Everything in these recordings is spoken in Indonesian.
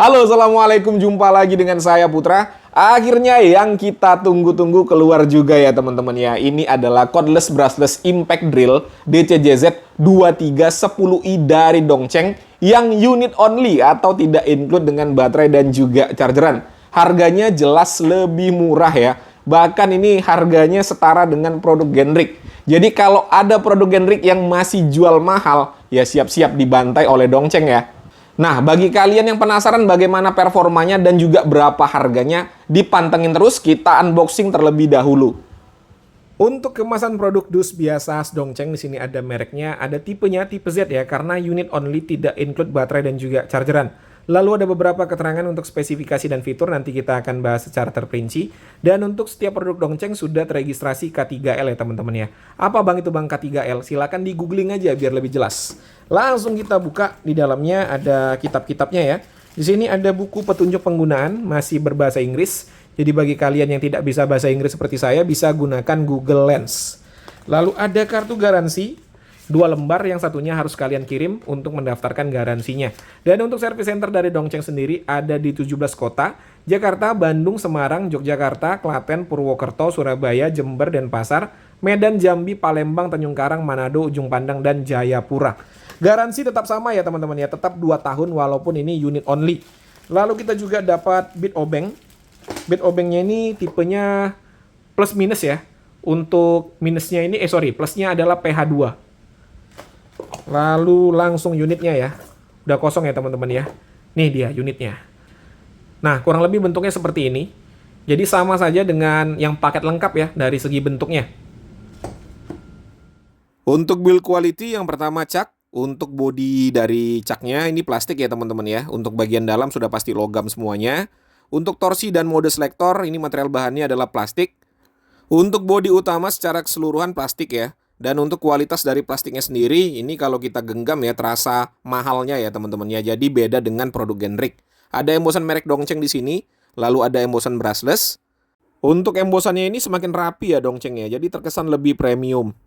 Halo, assalamualaikum. Jumpa lagi dengan saya Putra. Akhirnya yang kita tunggu-tunggu keluar juga ya teman-teman ya. Ini adalah cordless brushless impact drill DCJZ 2310i dari Dongcheng yang unit only atau tidak include dengan baterai dan juga chargeran. Harganya jelas lebih murah ya. Bahkan ini harganya setara dengan produk generic. Jadi kalau ada produk generic yang masih jual mahal, ya siap-siap dibantai oleh Dongcheng ya. Nah, bagi kalian yang penasaran bagaimana performanya dan juga berapa harganya, dipantengin terus, kita unboxing terlebih dahulu. Untuk kemasan produk dus biasa Dongcheng, di sini ada mereknya, ada tipenya, tipe Z ya, karena unit only tidak include baterai dan juga chargeran. Lalu ada beberapa keterangan untuk spesifikasi dan fitur, nanti kita akan bahas secara terperinci. Dan untuk setiap produk Dongcheng sudah terregistrasi K3L ya teman-teman ya. Apa bang itu bang K3L? Silahkan di googling aja biar lebih jelas. Langsung kita buka, di dalamnya ada kitab-kitabnya ya. Di sini ada buku petunjuk penggunaan, masih berbahasa Inggris. Jadi bagi kalian yang tidak bisa bahasa Inggris seperti saya, bisa gunakan Google Lens. Lalu ada kartu garansi. 2 lembar, yang satunya harus kalian kirim untuk mendaftarkan garansinya. Dan untuk service center dari Dongcheng sendiri ada di 17 kota, Jakarta, Bandung, Semarang, Yogyakarta, Klaten, Purwokerto, Surabaya, Jember, Denpasar, Medan, Jambi, Palembang, Tanjung Karang, Manado, Ujung Pandang, dan Jayapura. Garansi tetap sama ya teman-teman ya, tetap 2 tahun walaupun ini unit only. Lalu kita juga dapat bit obeng. Bit obengnya ini tipenya plus minus ya. Untuk minusnya ini, plusnya adalah PH2. Lalu langsung unitnya ya. Udah kosong ya teman-teman ya. Nih dia unitnya. Nah, kurang lebih bentuknya seperti ini. Jadi sama saja dengan yang paket lengkap ya dari segi bentuknya. Untuk build quality yang pertama cak. Untuk bodi dari caknya ini plastik ya teman-teman ya. Untuk bagian dalam sudah pasti logam semuanya. Untuk torsi dan mode selektor ini material bahannya adalah plastik. Untuk bodi utama secara keseluruhan plastik ya. Dan untuk kualitas dari plastiknya sendiri, ini kalau kita genggam ya, terasa mahalnya ya teman-teman ya. Jadi beda dengan produk generic. Ada embosan merek Dongcheng di sini, lalu ada embosan brushless. Untuk embosannya ini semakin rapi ya Dongcheng ya, jadi terkesan lebih premium.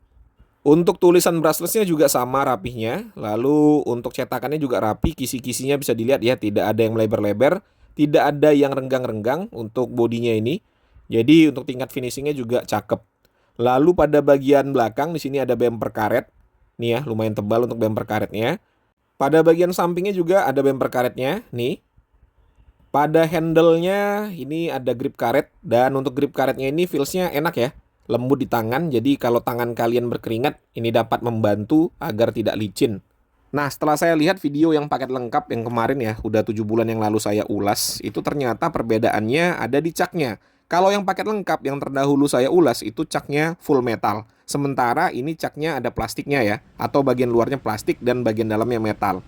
Untuk tulisan brushlessnya juga sama rapihnya, lalu untuk cetakannya juga rapi, kisi-kisinya bisa dilihat ya, tidak ada yang melebar-lebar, tidak ada yang renggang-renggang untuk bodinya ini. Jadi untuk tingkat finishingnya juga cakep. Lalu pada bagian belakang di sini ada bumper karet. Nih ya, lumayan tebal untuk bumper karetnya. Pada bagian sampingnya juga ada bumper karetnya, nih. Pada handle-nya ini ada grip karet, dan untuk grip karetnya ini feels-nya enak ya. Lembut di tangan, jadi kalau tangan kalian berkeringat, ini dapat membantu agar tidak licin. Nah, setelah saya lihat video yang paket lengkap yang kemarin ya, udah 7 bulan yang lalu saya ulas, itu ternyata perbedaannya ada di caknya. Kalau yang paket lengkap yang terdahulu saya ulas itu caknya full metal. Sementara ini caknya ada plastiknya ya, atau bagian luarnya plastik dan bagian dalamnya metal.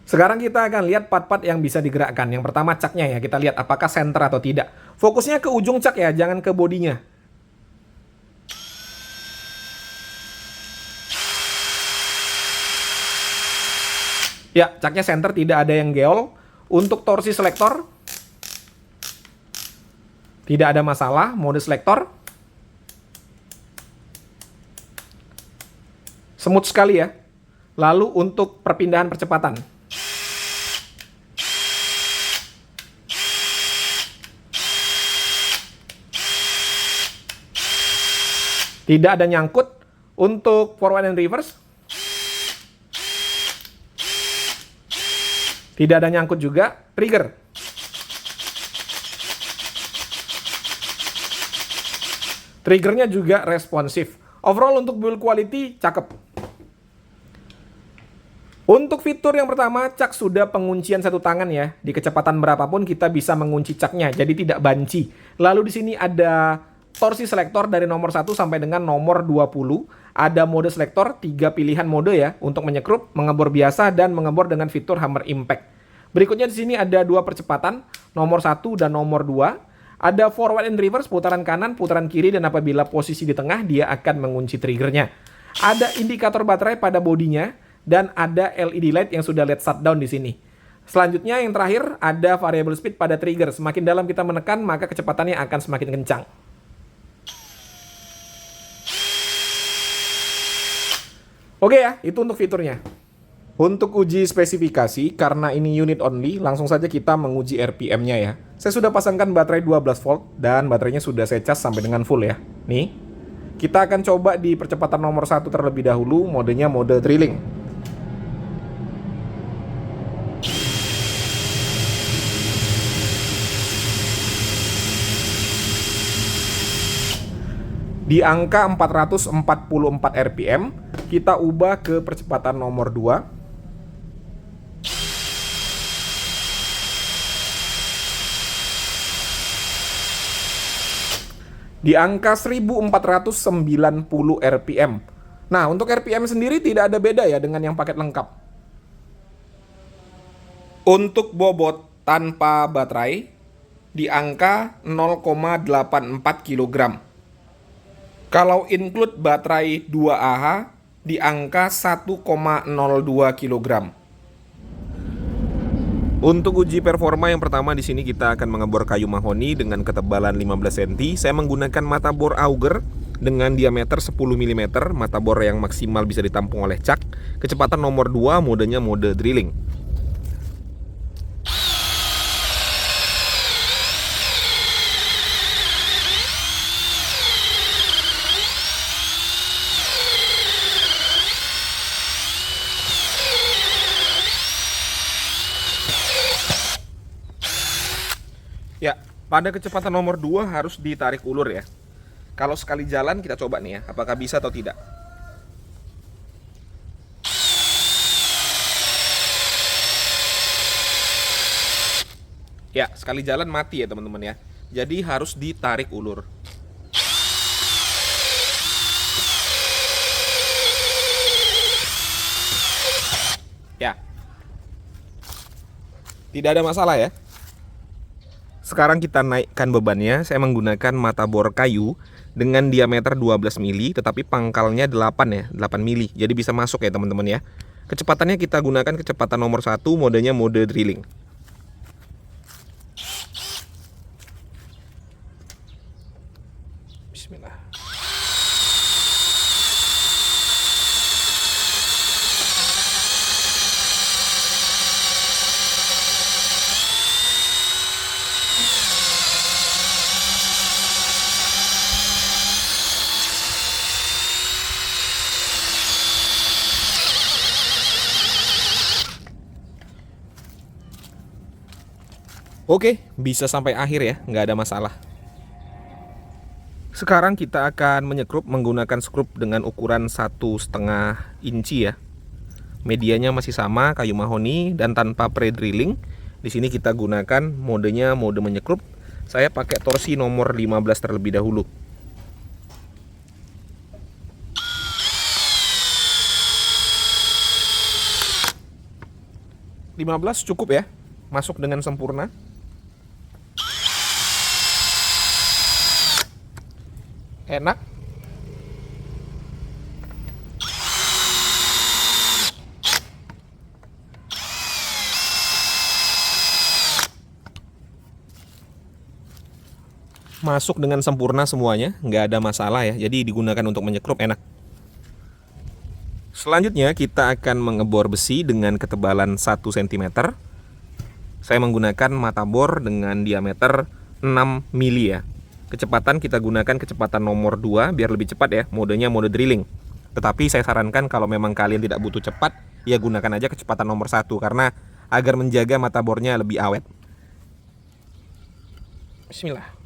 Sekarang kita akan lihat part-part yang bisa digerakkan. Yang pertama caknya ya, kita lihat apakah center atau tidak. Fokusnya ke ujung cak ya, jangan ke bodinya. Ya, caknya center, tidak ada yang geol. Untuk torsi selektor, tidak ada masalah, mode selektor. Smooth sekali ya. Lalu untuk perpindahan percepatan. Tidak ada nyangkut. Untuk forward and reverse. Tidak ada nyangkut juga. Trigger. Triggernya juga responsif. Overall untuk build quality cakep. Untuk fitur yang pertama, cak sudah penguncian satu tangan ya. Di kecepatan berapapun kita bisa mengunci caknya, jadi tidak banci. Lalu di sini ada torsi selektor dari nomor 1 sampai dengan nomor 20. Ada mode selektor, 3 pilihan mode ya, untuk menyekrup, mengebor biasa, dan mengebor dengan fitur hammer impact. Berikutnya di sini ada 2 percepatan, nomor 1 dan nomor 2. Ada forward and reverse, putaran kanan, putaran kiri, dan apabila posisi di tengah, dia akan mengunci triggernya. Ada indikator baterai pada bodinya, dan ada LED light yang sudah LED shutdown di sini. Selanjutnya yang terakhir, ada variable speed pada trigger. Semakin dalam kita menekan, maka kecepatannya akan semakin kencang. Oke ya, itu untuk fiturnya. Untuk uji spesifikasi, karena ini unit only, langsung saja kita menguji RPM-nya ya. Saya sudah pasangkan baterai 12 volt dan baterainya sudah saya cas sampai dengan full ya. Nih, kita akan coba di percepatan nomor 1 terlebih dahulu, modenya mode drilling. Di angka 444 RPM, kita ubah ke percepatan nomor 2. Di angka 1490 RPM. Nah, untuk RPM sendiri tidak ada beda ya dengan yang paket lengkap. Untuk bobot tanpa baterai di angka 0,84 kg. Kalau include baterai 2Ah di angka 1,02 kg. Untuk uji performa yang pertama di sini kita akan mengebor kayu mahoni dengan ketebalan 15 cm. Saya menggunakan mata bor auger dengan diameter 10 mm, mata bor yang maksimal bisa ditampung oleh cak. Kecepatan nomor 2, modenya mode drilling. Ya, pada kecepatan nomor 2 harus ditarik ulur ya. Kalau sekali jalan kita coba nih ya, apakah bisa atau tidak. Ya, sekali jalan mati ya teman-teman ya. Jadi harus ditarik ulur. Ya. Tidak ada masalah ya. Sekarang kita naikkan bebannya. Saya menggunakan mata bor kayu dengan diameter 12 mili, tetapi pangkalnya 8 ya, 8 mili. Jadi bisa masuk ya teman-teman ya. Kecepatannya kita gunakan kecepatan nomor 1, modenya mode drilling. Bismillah. Oke, bisa sampai akhir ya, nggak ada masalah. Sekarang kita akan menyekrup menggunakan skrup dengan ukuran 1,5 inci ya. Medianya masih sama, kayu mahoni dan tanpa pre-drilling. Di sini kita gunakan modenya mode menyekrup. Saya pakai torsi nomor 15 terlebih dahulu. 15 cukup ya, masuk dengan sempurna. Enak. Masuk dengan sempurna semuanya, nggak ada masalah ya. Jadi digunakan untuk menyekrup enak. Selanjutnya kita akan mengebor besi dengan ketebalan 1 cm. Saya menggunakan mata bor dengan diameter 6 mili ya. Kecepatan kita gunakan kecepatan nomor 2 biar lebih cepat ya, modenya mode drilling. Tetapi saya sarankan kalau memang kalian tidak butuh cepat, ya gunakan aja kecepatan nomor 1 karena agar menjaga mata bornya lebih awet. Bismillah.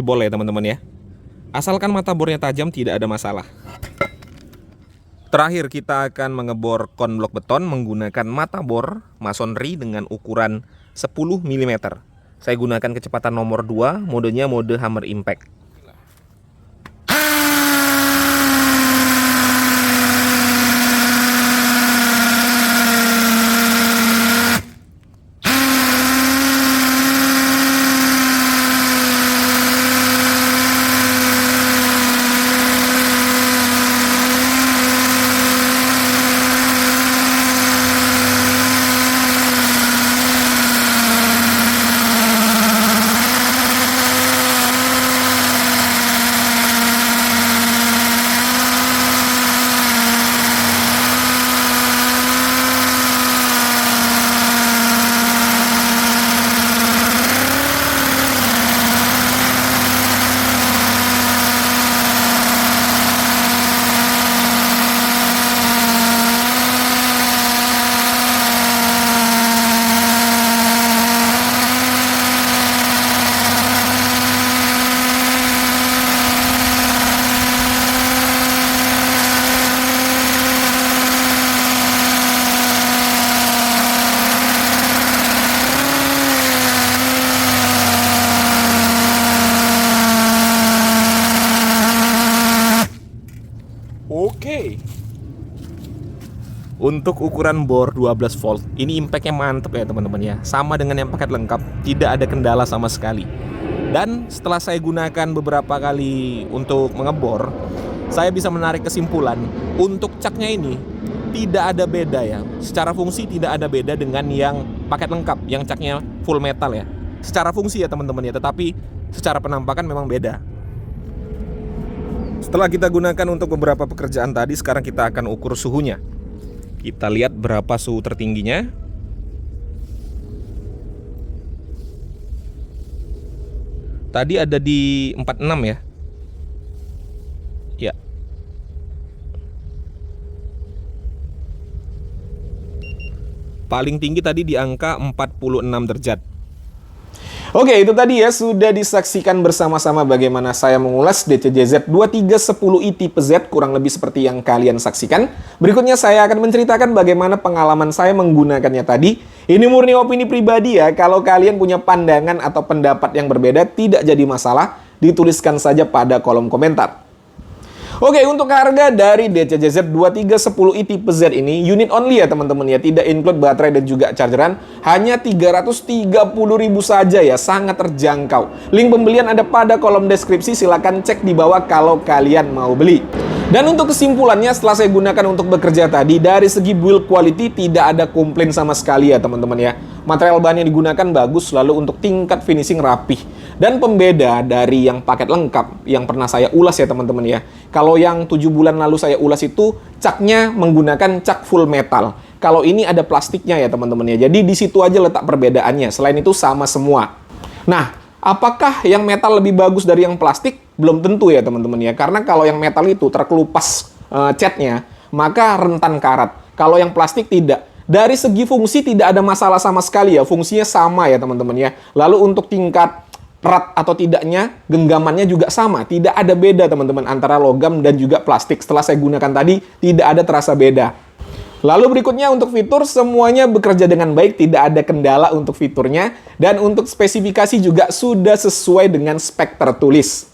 jebol ya teman-teman ya. Asalkan mata bornya tajam tidak ada masalah. Terakhir kita akan mengebor konblok beton menggunakan mata bor masonry dengan ukuran 10 mm. Saya gunakan kecepatan nomor 2, modenya mode hammer impact. Oke. Untuk ukuran bor 12 volt, ini impactnya mantep ya teman-teman ya. Sama dengan yang paket lengkap, tidak ada kendala sama sekali. Dan setelah saya gunakan beberapa kali untuk mengebor, saya bisa menarik kesimpulan untuk caknya ini tidak ada beda ya. Secara fungsi tidak ada beda dengan yang paket lengkap, yang caknya full metal ya. Secara fungsi ya teman-teman ya, tetapi secara penampakan memang beda. Setelah kita gunakan untuk beberapa pekerjaan tadi, sekarang kita akan ukur suhunya. Kita lihat berapa suhu tertingginya. Tadi ada di 46 ya. Ya. Paling tinggi tadi di angka 46 derajat. Oke, itu tadi ya sudah disaksikan bersama-sama bagaimana saya mengulas DCJZ 2310i tipe Z, kurang lebih seperti yang kalian saksikan. Berikutnya saya akan menceritakan bagaimana pengalaman saya menggunakannya tadi. Ini murni opini pribadi ya, kalau kalian punya pandangan atau pendapat yang berbeda tidak jadi masalah, dituliskan saja pada kolom komentar. Oke, untuk harga dari DCJZ 2310i tipe Z ini unit only ya teman-teman ya, tidak include baterai dan juga chargeran, hanya 330.000 saja ya, sangat terjangkau. Link pembelian ada pada kolom deskripsi, silahkan cek di bawah kalau kalian mau beli. Dan untuk kesimpulannya, setelah saya gunakan untuk bekerja tadi, dari segi build quality tidak ada komplain sama sekali ya teman-teman ya. Material bahan yang digunakan bagus, lalu untuk tingkat finishing rapih. Dan pembeda dari yang paket lengkap yang pernah saya ulas ya teman-teman ya. Kalau yang 7 bulan lalu saya ulas itu caknya menggunakan cak full metal. Kalau ini ada plastiknya ya teman-teman ya. Jadi di situ aja letak perbedaannya. Selain itu sama semua. Nah, apakah yang metal lebih bagus dari yang plastik? Belum tentu ya teman-teman ya. Karena kalau yang metal itu terkelupas catnya, maka rentan karat. Kalau yang plastik tidak. Dari segi fungsi tidak ada masalah sama sekali ya. Fungsinya sama ya teman-teman ya. Lalu untuk tingkat erat atau tidaknya, genggamannya juga sama. Tidak ada beda teman-teman antara logam dan juga plastik. Setelah saya gunakan tadi, tidak ada terasa beda. Lalu berikutnya untuk fitur, semuanya bekerja dengan baik, tidak ada kendala untuk fiturnya. Dan untuk spesifikasi juga sudah sesuai dengan spek tertulis.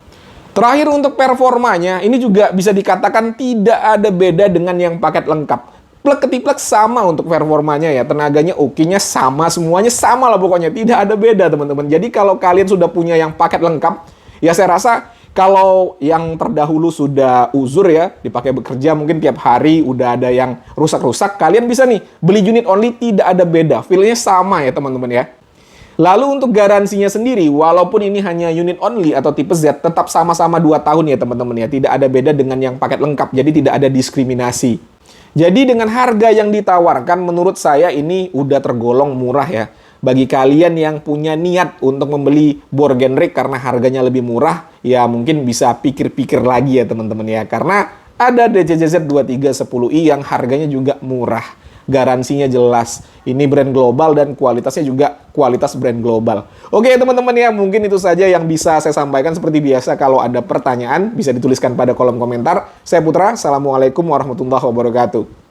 Terakhir untuk performanya, ini juga bisa dikatakan tidak ada beda dengan yang paket lengkap. Plug ketiplek sama untuk performanya ya, tenaganya oke-nya sama, semuanya sama lah pokoknya, tidak ada beda teman-teman. Jadi kalau kalian sudah punya yang paket lengkap, ya saya rasa kalau yang terdahulu sudah uzur ya, dipakai bekerja mungkin tiap hari udah ada yang rusak-rusak, kalian bisa nih beli unit only, tidak ada beda, feel-nya sama ya teman-teman ya. Lalu untuk garansinya sendiri, walaupun ini hanya unit only atau tipe Z, tetap sama-sama 2 tahun ya teman-teman ya, tidak ada beda dengan yang paket lengkap, jadi tidak ada diskriminasi. Jadi dengan harga yang ditawarkan menurut saya ini udah tergolong murah ya. Bagi kalian yang punya niat untuk membeli bor generic karena harganya lebih murah, ya mungkin bisa pikir-pikir lagi ya teman-teman ya. Karena ada DCJZ 2310i yang harganya juga murah. garansinya jelas. Ini brand global dan kualitasnya juga kualitas brand global. Oke teman-teman ya, mungkin itu saja yang bisa saya sampaikan. Seperti biasa, kalau ada pertanyaan bisa dituliskan pada kolom komentar. Saya Putra, Assalamualaikum warahmatullahi wabarakatuh.